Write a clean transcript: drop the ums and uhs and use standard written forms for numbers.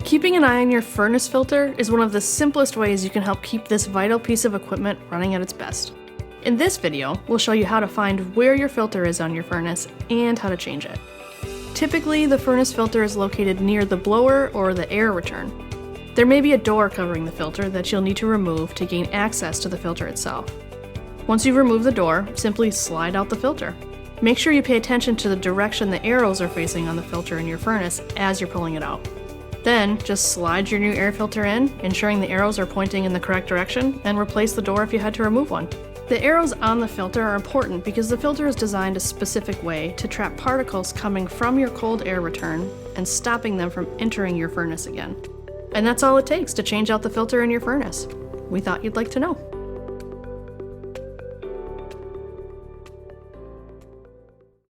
Keeping an eye on your furnace filter is one of the simplest ways you can help keep this vital piece of equipment running at its best. In this video, we'll show you how to find where your filter is on your furnace and how to change it. Typically, the furnace filter is located near the blower or the air return. There may be a door covering the filter that you'll need to remove to gain access to the filter itself. Once you've removed the door, simply slide out the filter. Make sure you pay attention to the direction the arrows are facing on the filter in your furnace as you're pulling it out. Then, just slide your new air filter in, ensuring the arrows are pointing in the correct direction, and replace the door if you had to remove one. The arrows on the filter are important because the filter is designed a specific way to trap particles coming from your cold air return and stopping them from entering your furnace again. And that's all it takes to change out the filter in your furnace. We thought you'd like to know.